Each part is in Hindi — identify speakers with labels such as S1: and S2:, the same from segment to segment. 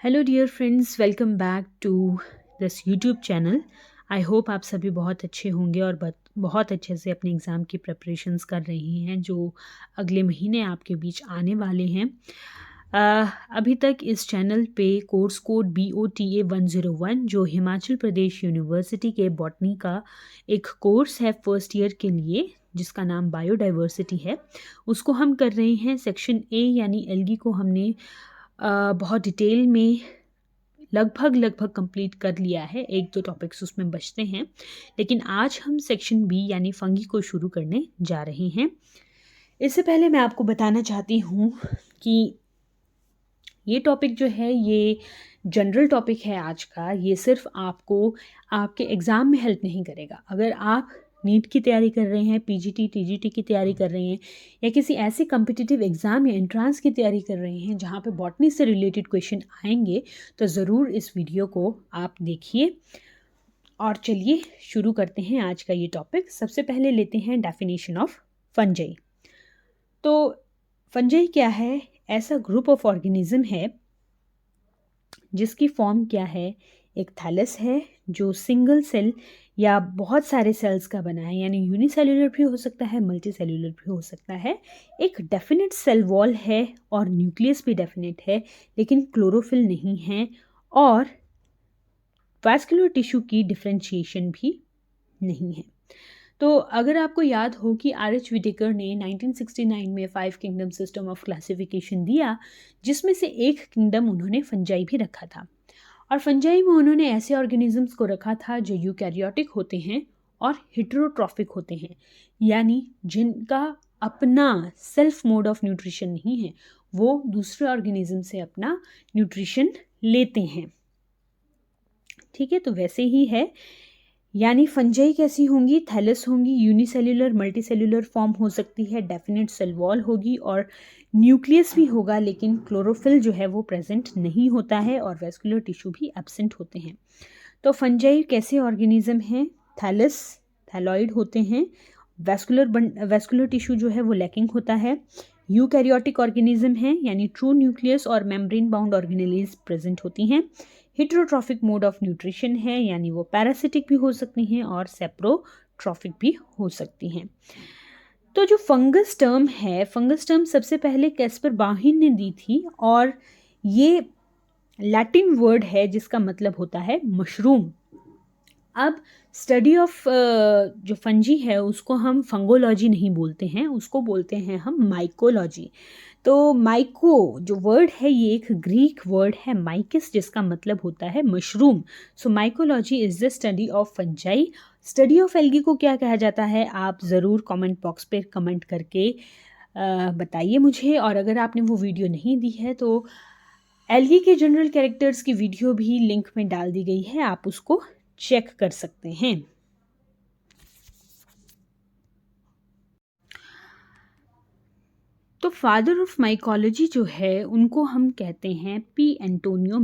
S1: Hello dear friends, welcome back to this YouTube channel. I hope आप सभी बहुत अच्छे होंगे और बहुत अच्छे से अपने एग्ज़ाम की प्रिपरेशंस कर रहे हैं जो अगले महीने आपके बीच आने वाले हैं। अभी तक इस चैनल पे कोर्स कोड BOTA 101 जो हिमाचल प्रदेश यूनिवर्सिटी के बॉटनी का एक कोर्स है फर्स्ट ईयर के लिए, जिसका नाम बायोडाइवर्सिटी है, उसको हम कर रहे हैं। सेक्शन ए यानी एल्गी को हमने बहुत डिटेल में लगभग कंप्लीट कर लिया है। एक दो टॉपिक्स उसमें बचते हैं, लेकिन आज हम सेक्शन बी यानी फंगी को शुरू करने जा रहे हैं। इससे पहले मैं आपको बताना चाहती हूँ कि ये टॉपिक जो है ये जनरल टॉपिक है आज का। ये सिर्फ आपको आपके एग्ज़ाम में हेल्प नहीं करेगा। अगर आप नीट की तैयारी कर रहे हैं, PGT TGT की तैयारी कर रहे हैं, या किसी ऐसे कम्पिटिटिव एग्ज़ाम या एंट्रांस की तैयारी कर रहे हैं जहाँ पे बॉटनी से रिलेटेड क्वेश्चन आएंगे, तो ज़रूर इस वीडियो को आप देखिए। और चलिए शुरू करते हैं आज का ये टॉपिक। सबसे पहले लेते हैं डेफिनेशन ऑफ फंजाई। तो फंजाई क्या है? ऐसा ग्रुप ऑफ ऑर्गेनिज्म है जिसकी फॉर्म क्या है, एक थैलस है जो सिंगल सेल या बहुत सारे सेल्स का बना है, यानी यूनिसेल्युलर भी हो सकता है, मल्टी सेल्युलर भी हो सकता है। एक डेफिनेट सेल वॉल है और न्यूक्लियस भी डेफिनेट है, लेकिन क्लोरोफिल नहीं है, और वैस्कुलर टिश्यू की डिफ्रेंशिएशन भी नहीं है। तो अगर आपको याद हो कि RH विटेकर ने 1969 में 5 किंगडम सिस्टम ऑफ क्लासिफिकेशन दिया, जिसमें से एक किंगडम उन्होंने फंजाई भी रखा था। और फंजाई में उन्होंने ऐसे ऑर्गेनिजम्स को रखा था जो यूकैरियोटिक होते हैं और हेटेरोट्रॉफिक होते हैं, यानी जिनका अपना सेल्फ मोड ऑफ न्यूट्रिशन नहीं है, वो दूसरे ऑर्गेनिज्म से अपना न्यूट्रिशन लेते हैं। ठीक है, तो वैसे ही है। यानी फंजाई कैसी होंगी? थैलस होंगी, यूनिसेल्युलर मल्टी सेल्युलर फॉर्म हो सकती है, डेफिनेट सेल वॉल होगी और न्यूक्लियस भी होगा, लेकिन क्लोरोफिल जो है वो प्रेजेंट नहीं होता है और वेस्कुलर टिश्यू भी एब्सेंट होते हैं। तो फंजाई कैसे ऑर्गेनिज्म हैं? थैलस, थैलॉइड होते हैं। वेस्कुलर टिश्यू जो है वो लैकिंग होता है। यूकैरियोटिक ऑर्गेनिज्म है, यानी ट्रू न्यूक्लियस और मेम्ब्रेन बाउंड ऑर्गेनेलीज प्रेजेंट होती हैं। हेटेरोट्रॉफिक मोड ऑफ न्यूट्रिशन है, यानी वो पैरासिटिक भी हो सकती हैं और सेप्रोट्रॉफिक भी हो सकती हैं। तो जो फंगस टर्म सबसे पहले कैस्पर बाहिन ने दी थी, और ये लैटिन वर्ड है जिसका मतलब होता है मशरूम। अब स्टडी ऑफ जो फंजी है उसको हम फंगोलॉजी नहीं बोलते हैं, उसको बोलते हैं हम माइकोलॉजी। तो माइको जो वर्ड है ये एक ग्रीक वर्ड है माइकिस, जिसका मतलब होता है mushroom. So mycology is the study of fungi. Study of algae को क्या कहा जाता है, आप ज़रूर कमेंट बॉक्स पे कमेंट करके बताइए मुझे। और अगर आपने वो वीडियो नहीं दी है तो एल्गी के जनरल कैरेक्टर्स की वीडियो भी लिंक में डाल दी गई है, आप उसको चेक कर सकते हैं। तो फादर ऑफ माइकोलॉजी जो है उनको हम कहते हैं P. एंटोनियो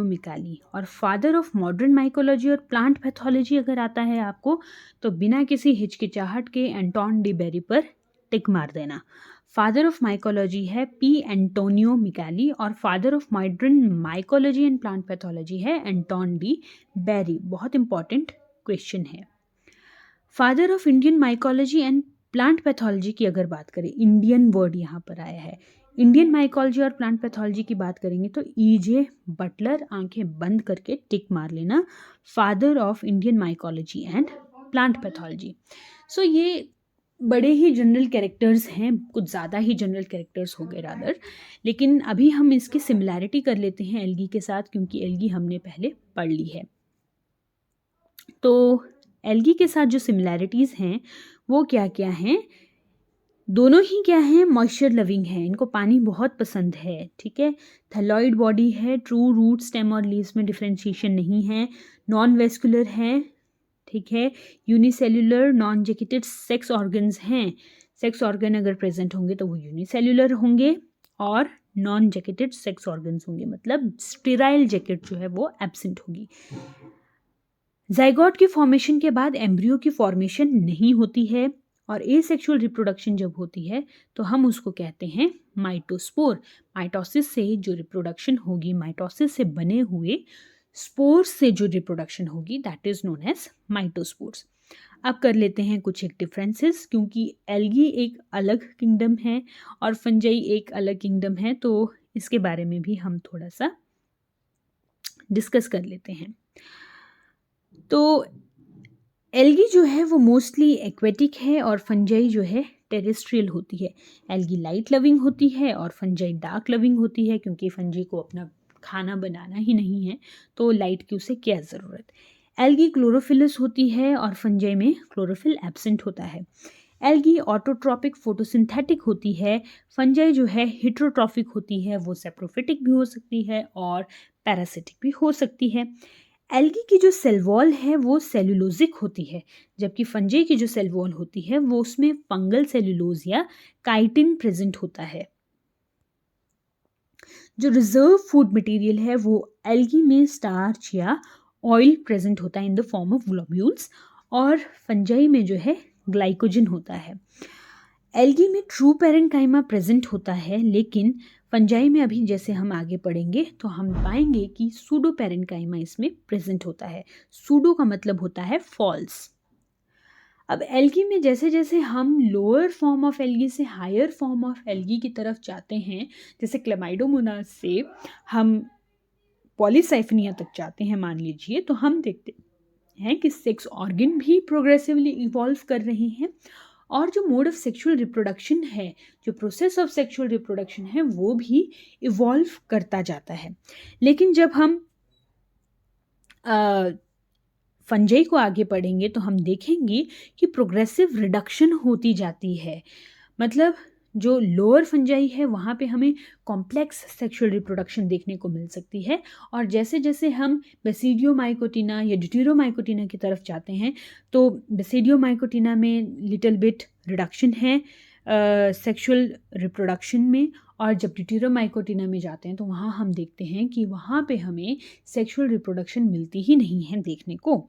S1: मिकाली। और फादर ऑफ मॉडर्न माइकोलॉजी और प्लांट पैथोलॉजी अगर आता है आपको, तो बिना किसी हिचकिचाहट के एंटोन डी बेरी पर टिक मार देना। फादर ऑफ माइकोलॉजी है P. एंटोनियो मिकाली और father of modern mycology and plant pathology है एंटोन डी बेरी। बहुत इंपॉर्टेंट क्वेश्चन है। Father of Indian mycology and plant pathology की अगर बात करें, इंडियन वर्ड यहाँ पर आया है। इंडियन माइकोलॉजी और प्लांट पैथोलॉजी की बात करेंगे तो EJ बटलर, आंखें बंद करके टिक मार लेना, father of Indian mycology and plant pathology. So ये बड़े ही जनरल कैरेक्टर्स हैं, कुछ ज़्यादा ही जनरल कैरेक्टर्स हो गए रादर। लेकिन अभी हम इसकी सिमिलैरिटी कर लेते हैं एल्गी के साथ, क्योंकि एल्गी हमने पहले पढ़ ली है। तो एल्गी के साथ जो सिमिलैरिटीज़ हैं वो क्या क्या हैं? दोनों ही क्या हैं? मॉइस्चर लविंग है, इनको पानी बहुत पसंद है। ठीक है, थैलॉइड बॉडी है, ट्रू रूट, स्टेम और लीव्स में डिफ्रेंशिएशन नहीं है, नॉन वेस्कुलर है। ठीक है, unicellular non jacketed sex organs हैं। सेक्स ऑर्गन अगर प्रेजेंट होंगे तो वो यूनिसेल्युलर होंगे और नॉन जैकेटेड सेक्स ऑर्गन्स होंगे, मतलब स्टेराइल जैकेट जो है वो एब्सेंट होगी। जाइगोट की फॉर्मेशन के बाद एम्ब्रियो की फॉर्मेशन नहीं होती है और एसेक्सुअल रिप्रोडक्शन जब होती है तो हम उसको कहते हैं माइटोस्पोर। माइटोसिस से जो रिप्रोडक्शन होगी, माइटोसिस से बने हुए स्पोर्स से जो रिप्रोडक्शन होगी, दैट इज नोन एज माइटोस्पोर्स। अब कर लेते हैं कुछ एक डिफरेंसेस, क्योंकि एल्गी एक अलग किंगडम है और फंजाई एक अलग किंगडम है, तो इसके बारे में भी हम थोड़ा सा डिस्कस कर लेते हैं। तो एल्गी जो है वो मोस्टली एक्वेटिक है और फंजाई जो है टेरेस्ट्रियल होती है। एल्गी लाइट लविंग होती है और फंजाई डार्क लविंग होती है, क्योंकि फंजी को अपना खाना बनाना ही नहीं है तो लाइट की उसे क्या ज़रूरत। एल्गी क्लोरोफिलस होती है और फंजाई में क्लोरोफिल एब्सेंट होता है। एल्गी ऑटोट्रॉपिक फोटोसिंथेटिक होती है। फंजाई जो है हिट्रोट्रॉफिक होती है, वो सेप्रोफिटिक भी हो सकती है और पैरासिटिक भी हो सकती है। एल्गी की जो सेल वॉल है वो सेलुलोजिक होती है, जबकि फंजाई की जो सेल वॉल होती है वो उसमें फंगल सेलुलोज या काइटिन प्रेजेंट होता है। जो रिजर्व फूड मटेरियल है वो एल्गी में स्टार्च या ऑयल प्रेजेंट होता है in the form of globules, और फंजाई में जो है ग्लाइकोजन होता है। एल्गी में ट्रू पैरेन्काइमा प्रेजेंट होता है, लेकिन फंजाई में अभी जैसे हम आगे पढ़ेंगे तो हम पाएंगे कि सूडो पैरेन्काइमा इसमें प्रेजेंट होता है। सूडो का मतलब होता है फॉल्स। अब एल्गी में जैसे जैसे हम लोअर फॉर्म ऑफ एल्गी से हायर फॉर्म ऑफ एल्गी की तरफ जाते हैं, जैसे क्लेमाइडोमोनास से हम पॉलीसाइफनिया तक जाते हैं मान लीजिए, तो हम देखते हैं कि सेक्स ऑर्गन भी प्रोग्रेसिवली इवॉल्व कर रहे हैं और जो मोड ऑफ सेक्सुअल रिप्रोडक्शन है, जो प्रोसेस ऑफ सेक्सुअल रिप्रोडक्शन है, वो भी इवॉल्व करता जाता है। लेकिन जब हम फंजाई को आगे पढ़ेंगे तो हम देखेंगे कि प्रोग्रेसिव रिडक्शन होती जाती है। मतलब जो लोअर फंजाई है वहाँ पे हमें कॉम्प्लेक्स सेक्सुअल रिप्रोडक्शन देखने को मिल सकती है, और जैसे जैसे हम बेसिडियोमाइकोटिना या ड्यूटेरोमाइकोटिना की तरफ जाते हैं तो बेसिडियोमाइकोटिना में लिटिल बिट रिडक्शन है सेक्सुअल रिप्रोडक्शन में, और जब ड्यूटेरोमाइकोटिना में जाते हैं तो वहाँ हम देखते हैं कि वहाँ पे हमें सेक्सुअल रिप्रोडक्शन मिलती ही नहीं है देखने को।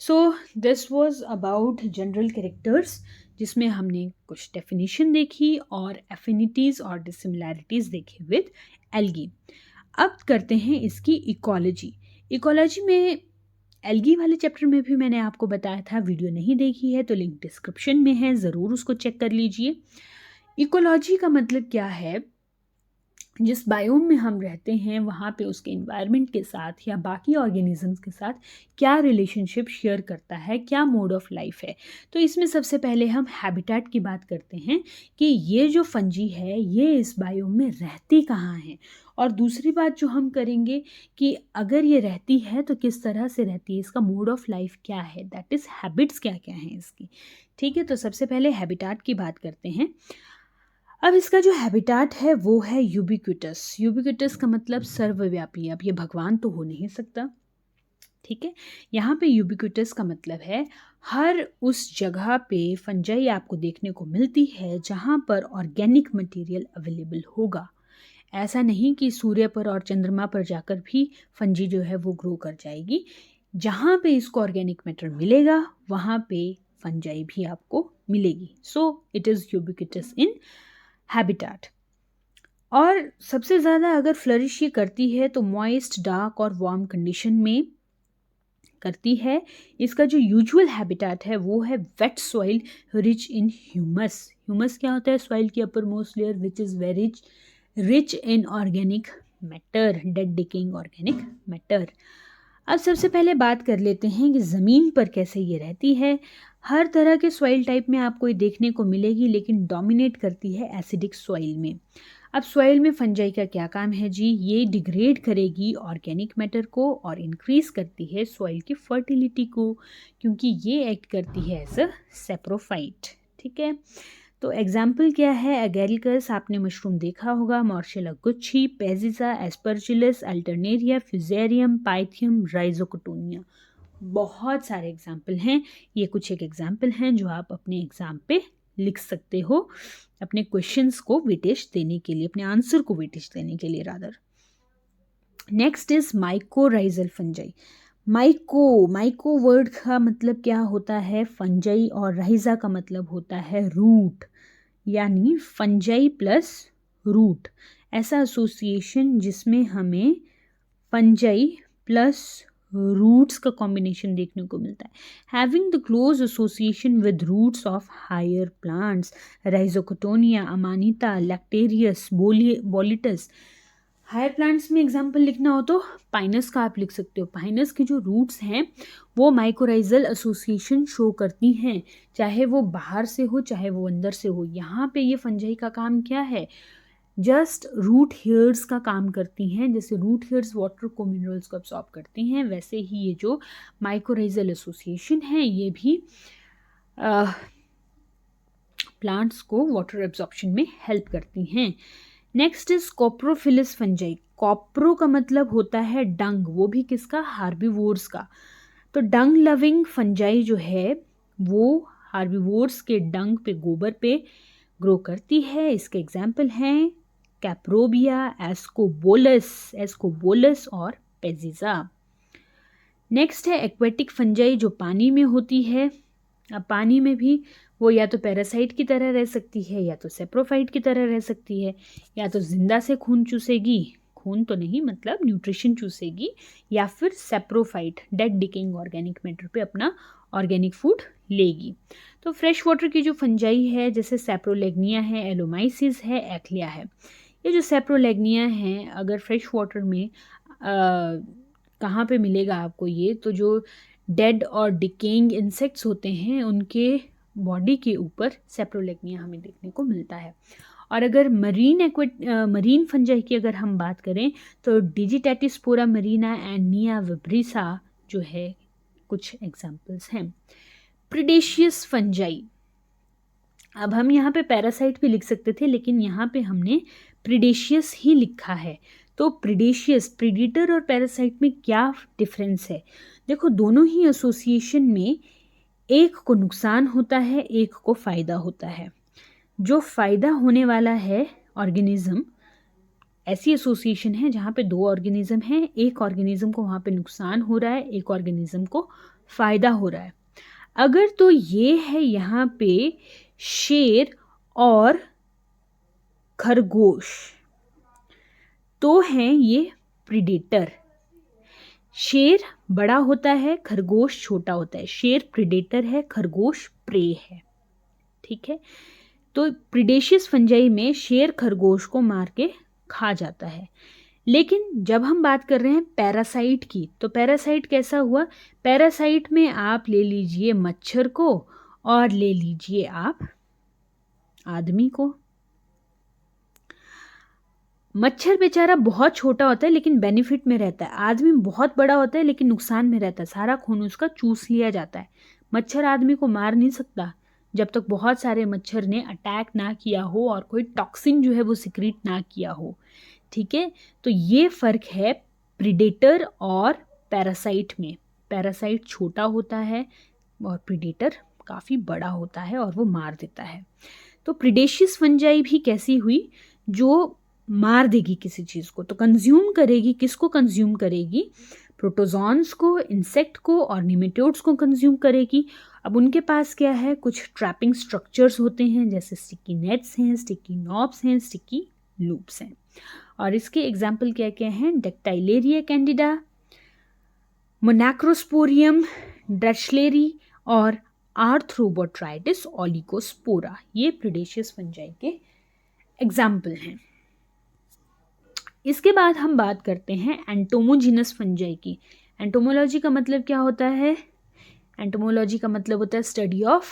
S1: So this was about general characters, जिसमें हमने कुछ डेफिनेशन देखी और एफिनिटीज़ और डिसिमिलैरिटीज़ देखी विद एल्गी। अब करते हैं इसकी इकोलॉजी। इकोलॉजी में एल्गी वाले चैप्टर में भी मैंने आपको बताया था, वीडियो नहीं देखी है तो लिंक डिस्क्रिप्शन में है, ज़रूर उसको चेक कर लीजिए। इकोलॉजी का मतलब क्या है, जिस बायोम में हम रहते हैं वहाँ पे उसके इन्वायरमेंट के साथ या बाकी ऑर्गेनिजम्स के साथ क्या रिलेशनशिप शेयर करता है, क्या मोड ऑफ लाइफ है। तो इसमें सबसे पहले हम हैबिटेट की बात करते हैं कि ये जो फंजी है ये इस बायोम में रहती कहाँ है, और दूसरी बात जो हम करेंगे कि अगर ये रहती है तो किस तरह से रहती है, इसका मोड ऑफ लाइफ क्या है, दैट इज़ हैबिट्स क्या क्या हैं इसकी। ठीक है, तो सबसे पहले हैबिटेट की बात करते हैं। अब इसका जो हैबिटेट है वो है यूबिक्विटस। यूबिक्विटस का मतलब सर्वव्यापी। अब ये भगवान तो हो नहीं सकता, ठीक है। यहाँ पे यूबिक्विटस का मतलब है हर उस जगह पे फंजाई आपको देखने को मिलती है जहाँ पर ऑर्गेनिक मटेरियल अवेलेबल होगा। ऐसा नहीं कि सूर्य पर और चंद्रमा पर जाकर भी फंजी जो है वो ग्रो कर जाएगी। जहाँ पे इसको ऑर्गेनिक मैटर मिलेगा वहाँ पे फंजाई भी आपको मिलेगी। So it is ubiquitous in habitat. और सबसे ज़्यादा अगर फ्लरिश ये करती है तो मॉइस्ट, डार्क और वार्म कंडीशन में करती है। इसका जो यूजुअल हैबिटेट है वो है wait soil rich in humus. Humus क्या होता है, सॉइल की upper most layer which is very rich in organic matter, dead decaying organic matter. अब सबसे पहले बात कर लेते हैं कि ज़मीन पर कैसे ये रहती है। हर तरह के सॉइल टाइप में आपको ये देखने को मिलेगी, लेकिन डोमिनेट करती है एसिडिक सॉइल में। अब सॉइल में फंजाई का क्या काम है जी, ये डिग्रेड करेगी ऑर्गेनिक मैटर को और इंक्रीज करती है सॉइल की फर्टिलिटी को, क्योंकि ये एक्ट करती है एज अ सेप्रोफाइट। ठीक है, तो एग्जाम्पल क्या है, एगेरिकस आपने मशरूम देखा होगा, मॉर्शेला गुच्छी, पेजिसा, एस्परजिलस, अल्टरनेरिया, फ्यूजेरियम, पाइथियम, राइजोकोटोनिया। बहुत सारे एग्जाम्पल हैं, ये कुछ एक एग्जाम्पल हैं जो आप अपने एग्जाम पे लिख सकते हो अपने क्वेश्चंस को वेटेज देने के लिए, अपने आंसर को वेटेज देने के लिए rather. Next is mycorrhizal fungi. Myco word का मतलब क्या होता है? फंजाई, और राइजा का मतलब होता है रूट, यानी फंजाई प्लस रूट, ऐसा एसोसिएशन जिसमें हमें फंजाई प्लस रूट्स का कॉम्बिनेशन देखने को मिलता है। Having the close association with roots of higher plants, rhizoctonia, amanita, lactarius, boletus. Higher plants में एग्जाम्पल लिखना हो तो पाइनस का आप लिख सकते हो। पाइनस के जो रूट्स हैं वो माइकोराइजल एसोसिएशन शो करती हैं, चाहे वो बाहर से हो चाहे वो अंदर से हो। यहाँ पे ये फंजाई का काम क्या है? जस्ट रूट हेयर्स का काम करती हैं। जैसे रूट हेयर्स वाटर को, मिनरल्स को अब्सॉर्ब करती हैं, वैसे ही ये जो माइकोराइजल एसोसिएशन है ये भी प्लांट्स को वाटर एब्जॉर्प्शन में हेल्प करती हैं। Next is coprophilous fungi. Copro का मतलब होता है डंग, वो भी किसका? हार्बिवोर्स का। तो डंग लविंग फंजाई जो है वो हार्बिवोर्स के डंग पे, गोबर पे ग्रो करती है। इसके एग्जाम्पल हैं कैप्रोबिया, एस्कोबोलस और पेजिजा। नेक्स्ट है एक्वेटिक फंजाई जो पानी में होती है। अब पानी में भी वो या तो पैरासाइट की तरह रह सकती है, या तो सेप्रोफाइट की तरह रह सकती है, या तो जिंदा से खून चूसेगी, खून तो नहीं मतलब न्यूट्रिशन चूसेगी, या फिर saprophyte dead decaying organic matter पे अपना ऑर्गेनिक फूड लेगी। तो फ्रेश वाटर की जो फंजाई है जैसे सेप्रोलेग्निया है, एलोमाइसिस है, एक्लिया है। ये जो सेप्रोलेग्निया है अगर फ्रेश वाटर में कहाँ पे मिलेगा आपको ये? तो जो डेड और डिकेइंग इंसेक्ट्स होते हैं उनके बॉडी के ऊपर सेप्रोलेग्निया हमें देखने को मिलता है। और अगर मरीन फंजाई की अगर हम बात करें तो डिजिटेटिस्पोरा मरीना एंड निया विब्रिसा जो है कुछ एग्जाम्पल्स हैं। प्रीडेशियस फंजाई, अब हम यहाँ पे पैरासाइट भी लिख सकते थे लेकिन यहाँ पे हमने प्रीडेशियस ही लिखा है। तो प्रीडेशियस, प्रीडेटर और पैरासाइट में क्या डिफरेंस है? देखो दोनों ही एसोसिएशन में एक को नुकसान होता है, एक को फायदा होता है। जो फायदा होने वाला है ऑर्गेनिज्म, ऐसी एसोसिएशन है जहाँ पे दो ऑर्गेनिज्म हैं, एक ऑर्गेनिज्म को वहाँ पे नुकसान हो रहा है, एक ऑर्गेनिज्म को फायदा हो रहा है। अगर तो ये है यहाँ पे शेर और खरगोश, तो हैं ये प्रीडेटर। शेर बड़ा होता है, खरगोश छोटा होता है। शेर प्रीडेटर है, खरगोश प्रे है। ठीक है, तो प्रीडेशियस फंजाई में शेर खरगोश को मार के खा जाता है। लेकिन जब हम बात कर रहे हैं पैरासाइट की, तो पैरासाइट कैसा हुआ? पैरासाइट में आप ले लीजिए मच्छर को और ले लीजिए आप आदमी को। मच्छर बेचारा बहुत छोटा होता है लेकिन बेनिफिट में रहता है। आदमी बहुत बड़ा होता है लेकिन नुकसान में रहता है, सारा खून उसका चूस लिया जाता है। मच्छर आदमी को मार नहीं सकता जब तक बहुत सारे मच्छर ने अटैक ना किया हो और कोई टॉक्सिन जो है वो सिक्रीट ना किया हो। ठीक है, तो ये फ़र्क है प्रीडेटर और पैरासाइट में। पैरासाइट छोटा होता है और प्रीडेटर काफ़ी बड़ा होता है और वो मार देता है। तो प्रीडेशियस फंजाई भी कैसी हुई? जो मार देगी किसी चीज़ को। तो कंज्यूम करेगी, किसको कंज्यूम करेगी? प्रोटोजोन्स को, इंसेक्ट को और निमेटोड्स को कंज्यूम करेगी। अब उनके पास क्या है? कुछ ट्रैपिंग स्ट्रक्चर्स होते हैं जैसे स्टिकी नेट्स हैं, स्टिकी नॉब्स हैं, स्टिकी लूप्स हैं। और इसके एग्जाम्पल क्या क्या हैं? डेक्टाइलेरिया कैंडिडा, मोनैक्रोस्पोरियम, ड्रचलेरी और आर्थ्रोबोट्राइटिस ओलिगोस्पोरा। ये प्रीडेशियस फंजाई के एग्जाम्पल हैं। इसके बाद हम बात करते हैं एंटोमोजीनस फंजाई की। एंटोमोलॉजी का मतलब क्या होता है? एंटोमोलॉजी का मतलब होता है स्टडी ऑफ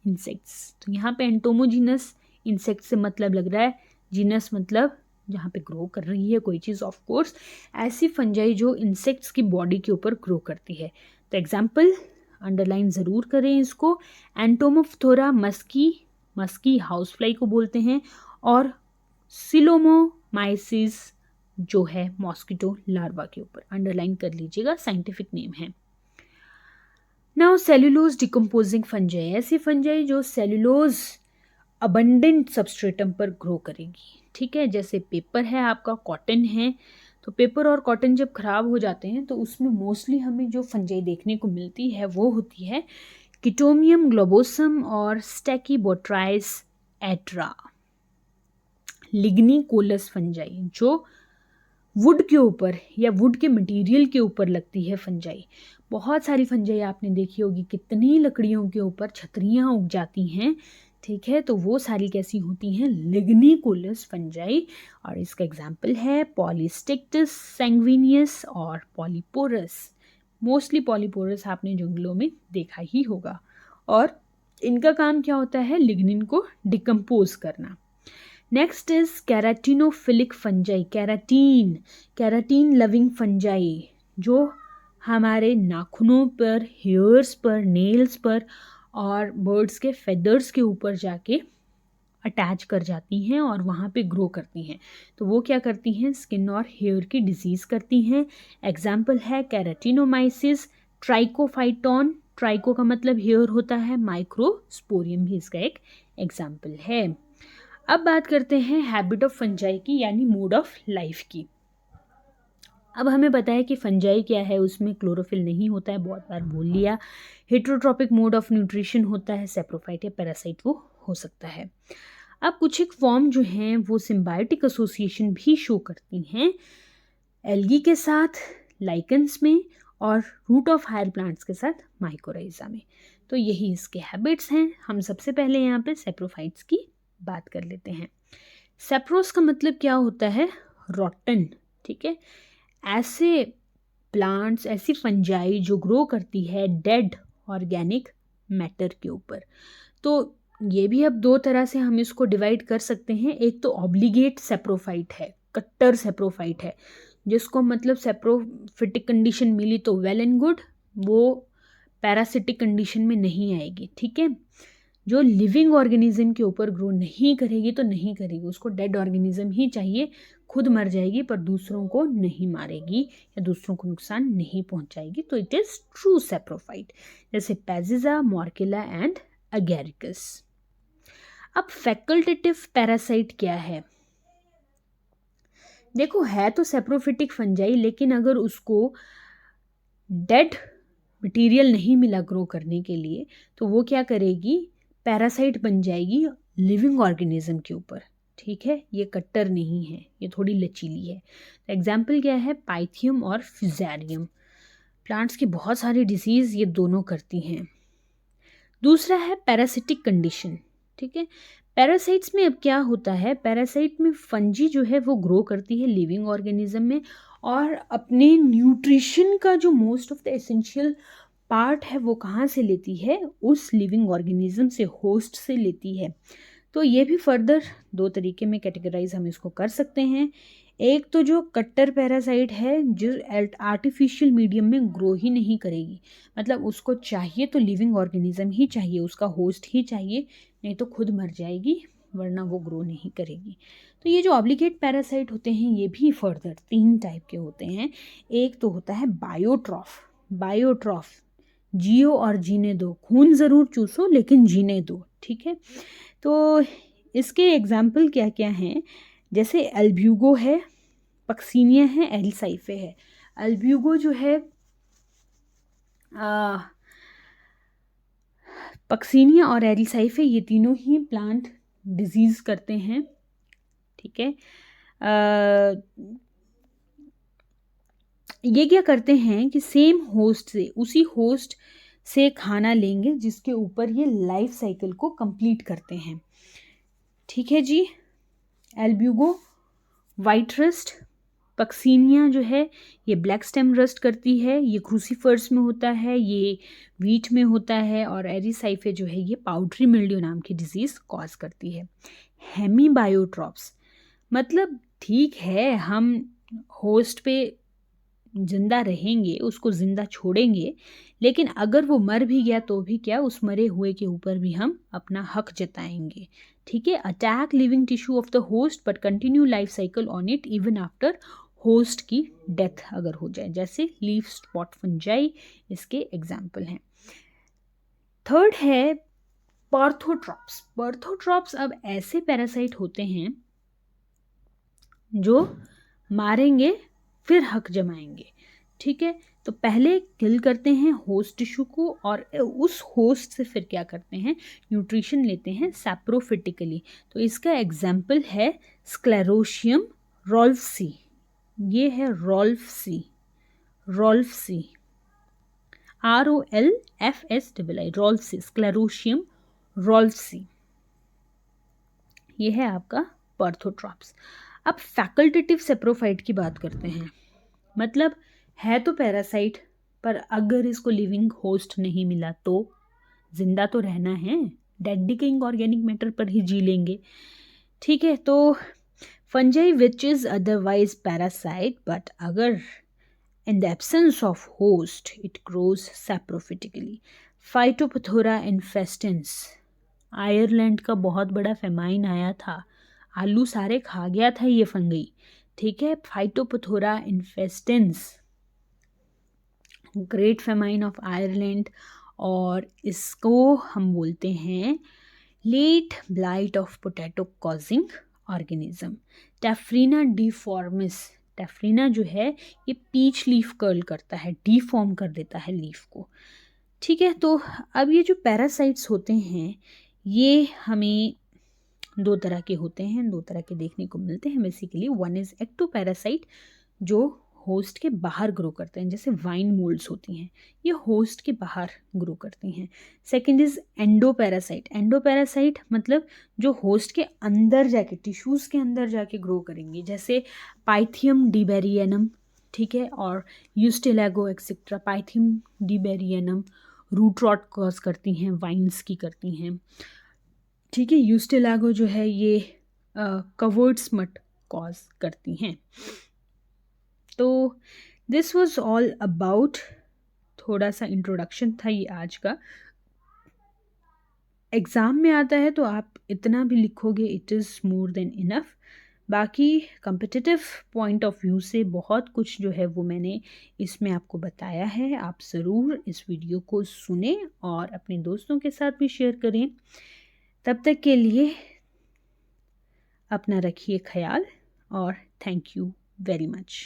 S1: इंसेक्ट्स। तो यहाँ पे एंटोमोजीनस इंसेक्ट से मतलब लग रहा है, जीनस मतलब जहाँ पे ग्रो कर रही है कोई चीज़। ऑफ कोर्स ऐसी फंजाई जो इंसेक्ट्स की बॉडी के ऊपर ग्रो करती है। तो एग्जाम्पल अंडरलाइन ज़रूर करें इसको। एंटोमोफ्थोरा मस्की हाउस फ्लाई को बोलते हैं, और सिलोमोमाइसिस जो है मॉस्किटो लार्वा के ऊपर। अंडरलाइन कर लीजिएगा, साइंटिफिक नेम है। नाउ सेल्यूलोज डिकम्पोजिंग फंजाई, ऐसी फंजाई जो सेल्यूलोज अबंडेंट सबस्ट्रेटम पर ग्रो करेगी। ठीक है, जैसे पेपर है आपका, कॉटन है, तो पेपर और कॉटन जब ख़राब हो जाते हैं तो उसमें मोस्टली हमें जो फंजाई देखने को मिलती है वो होती है किटोमियम ग्लोबोसम और स्टैकीबोट्राइस एट्रा। लिग्निकोलस फंजाई जो वुड के ऊपर या वुड के मटेरियल के ऊपर लगती है फंजाई। बहुत सारी फंजाई आपने देखी होगी, कितनी लकड़ियों के ऊपर छतरियाँ उग जाती हैं, ठीक है, तो वो सारी कैसी होती हैं, लिग्निकोलस फंजाई। और इसका एग्जाम्पल है पॉलीस्टिक्टस सैंग्विनियस और पॉलीपोरस। मोस्टली पॉलीपोरस आपने जंगलों में देखा ही होगा। और इनका काम क्या होता है, लिग्निन को डिकम्पोज करना। Next is keratinophilic fungi. Keratin loving fungi जो हमारे नाखूनों पर, हेयर्स पर, नेल्स पर और बर्ड्स के फेदर्स के ऊपर जाके अटैच कर जाती हैं और वहाँ पे ग्रो करती हैं। तो वो क्या करती हैं, स्किन और हेयर की डिजीज़ करती हैं। एग्जाम्पल है कैराटिनोमाइसिस, ट्राइकोफाइटॉन। ट्राइको का मतलब हेयर होता है, माइक्रोस्पोरियम भी इसका एक एग्जाम्पल है। अब बात करते हैं हैबिट ऑफ फंजाई की, यानी मोड ऑफ लाइफ की। अब हमें पता है कि फंजाई क्या है, उसमें क्लोरोफिल नहीं होता है, बहुत बार बोल लिया। हेट्रोट्रॉपिक मोड ऑफ न्यूट्रिशन होता है, सेप्रोफाइट या पैरासाइट वो हो सकता है। अब कुछ एक फॉर्म जो हैं वो सिम्बायोटिक एसोसिएशन भी शो करती हैं एल्गी के साथ, लाइकन्स में, और रूट ऑफ हायर प्लांट्स के साथ माइकोराइजा में। तो यही इसके हैबिट्स हैं। हम सबसे पहले यहाँ पे सेप्रोफाइट्स की बात कर लेते हैं। सेप्रोस का मतलब क्या होता है, रॉटन, ठीक है। ऐसे प्लांट्स, ऐसी फंजाई जो ग्रो करती है डेड ऑर्गेनिक मैटर के ऊपर। तो ये भी अब दो तरह से हम इसको डिवाइड कर सकते हैं। एक तो ऑब्लिगेट सेप्रोफाइट है, कट्टर सेप्रोफाइट है, जिसको मतलब सेप्रोफिटिक कंडीशन मिली तो वेल एंड गुड, वो पैरासिटिक कंडीशन में नहीं आएगी, ठीक है। जो लिविंग ऑर्गेनिज्म के ऊपर ग्रो नहीं करेगी तो नहीं करेगी, उसको डेड ऑर्गेनिज्म ही चाहिए, खुद मर जाएगी पर दूसरों को नहीं मारेगी या दूसरों को नुकसान नहीं पहुंचाएगी, तो इट इज ट्रू सेप्रोफाइट, जैसे पैजिजा, मॉर्किला एंड अगेरिकस। अब फैकल्टेटिव पैरासाइट क्या है, देखो है तो सेप्रोफिटिक फंजाई, लेकिन अगर उसको डेड मटेरियल नहीं मिला ग्रो करने के लिए तो वो क्या करेगी, पैरासाइट बन जाएगी लिविंग ऑर्गेनिज्म के ऊपर, ठीक है। ये कट्टर नहीं है, ये थोड़ी लचीली है। तो एग्जाम्पल क्या है, पाइथियम और फिज़ेरियम। प्लांट्स की बहुत सारी डिजीज़ ये दोनों करती हैं। दूसरा है पैरासिटिक कंडीशन, ठीक है। पैरासाइट्स में अब क्या होता है, पैरासाइट में फंजी जो है वो ग्रो करती है लिविंग ऑर्गेनिज्म में और अपने न्यूट्रिशन का जो most of the essential part है वो कहाँ से लेती है, उस लिविंग ऑर्गेनिज्म से, होस्ट से लेती है। तो ये भी फर्दर दो तरीके में कैटेगराइज हम इसको कर सकते हैं। एक तो जो कट्टर पैरासाइट है जो आर्टिफिशियल मीडियम में ग्रो ही नहीं करेगी, मतलब उसको चाहिए तो लिविंग ऑर्गेनिज्म ही चाहिए, उसका होस्ट ही चाहिए, नहीं तो खुद मर जाएगी, वरना वो ग्रो नहीं करेगी। तो ये जो ऑब्लिगेट पैरासाइट होते हैं ये भी फर्दर 3 टाइप के होते हैं। एक तो होता है बायोट्रॉफ, जियो और जीने दो, खून ज़रूर चूसो लेकिन जीने दो, ठीक है। तो इसके एग्जाम्पल क्या क्या हैं, जैसे अल्ब्यूगो है, पक्सीनिया है, एरिसाइफे है। अल्ब्यूगो जो है पक्सीनिया और एरिसाइफे ये तीनों ही प्लांट डिजीज़ करते हैं, ठीक है। ये क्या करते हैं कि सेम होस्ट से, उसी होस्ट से खाना लेंगे जिसके ऊपर ये लाइफ साइकिल को कंप्लीट करते हैं, ठीक है जी। एल्ब्यूगो वाइट रस्ट, पक्सीनिया जो है ये ब्लैक स्टेम रस्ट करती है, ये क्रूसीफर्स में होता है, ये वीट में होता है, और एरिसाइफे जो है ये पाउडरी मिल्ड्यू नाम की डिजीज़ कॉज करती है। हेमीबायोट्रॉप्स मतलब ठीक है हम होस्ट पे जिंदा रहेंगे, उसको जिंदा छोड़ेंगे, लेकिन अगर वो मर भी गया तो भी क्या, उस मरे हुए के ऊपर भी हम अपना हक जताएंगे, ठीक है। Attack living tissue of the host but continue life cycle on it even after host की डेथ अगर हो जाए, जैसे लीफ स्पॉट फंजाई इसके एग्जाम्पल हैं। थर्ड है पर्थोट्रॉप्स अब ऐसे पैरासाइट होते हैं जो मारेंगे फिर हक जमाएंगे। ठीक है, तो पहले किल करते हैं होस्ट टिश्यू को और उस होस्ट से फिर क्या करते हैं, न्यूट्रिशन लेते हैं सैप्रोफिटिकली। तो इसका एग्जाम्पल है स्क्लेरोशियम रोल्फसी। ये है रोल्फसी, रोल्फसी, ROLFSII, रोल्फसी, स्क्लेरोशियम रोल्फसी। ये है आपका पर्थोट्रॉप्स। अब फैकल्टेटिव सेप्रोफाइट की बात करते हैं। मतलब है तो पैरासाइट, पर अगर इसको लिविंग होस्ट नहीं मिला तो जिंदा तो रहना है, डेड डिकेइंग ऑर्गेनिक मैटर पर ही जी लेंगे। ठीक है, तो fungi which is otherwise parasite, but अगर in the absence of host it grows saprophytically. Phytophthora infestans, Ireland का बहुत बड़ा फेमाइन आया था, आलू सारे खा गया था ये फंगई। ठीक है, Phytophthora infestans, great famine of Ireland, और इसको हम बोलते हैं late blight of potato causing organism. Taphrina deformans, Taphrina जो है ये पीच लीफ कर्ल करता है, डिफॉर्म कर देता है लीफ को। ठीक है, तो अब ये जो पैरासाइट्स होते हैं ये हमें दो तरह के होते हैं, दो तरह के देखने को मिलते हैं बेसिकली। वन इज एक्टोपैरासाइट जो होस्ट के बाहर ग्रो करते हैं, जैसे वाइन मोल्ड्स होती हैं, ये होस्ट के बाहर ग्रो करती हैं। Second is endoparasite. एंडोपैरासाइट मतलब जो होस्ट के अंदर जाके, टिश्यूज के अंदर जाके ग्रो करेंगे, जैसे पाइथियम डिबेरियनम, ठीक है, और Ustilago etcetera. Pythium debaryanum root rot cause करती हैं, वाइन्स की करती हैं। ठीक है, यूस्टेलागो जो है ये कवर्ड स्मट कॉज करती हैं। तो दिस वॉज ऑल अबाउट, थोड़ा सा इंट्रोडक्शन था ये आज का। एग्ज़ाम में आता है तो आप इतना भी लिखोगे, it is more than enough. बाकी कम्पिटिटिव पॉइंट ऑफ व्यू से बहुत कुछ जो है वो मैंने इसमें आपको बताया है। आप ज़रूर इस वीडियो को सुने और अपने दोस्तों के साथ भी शेयर करें। तब तक के लिए अपना रखिए ख्याल और थैंक यू वेरी मच।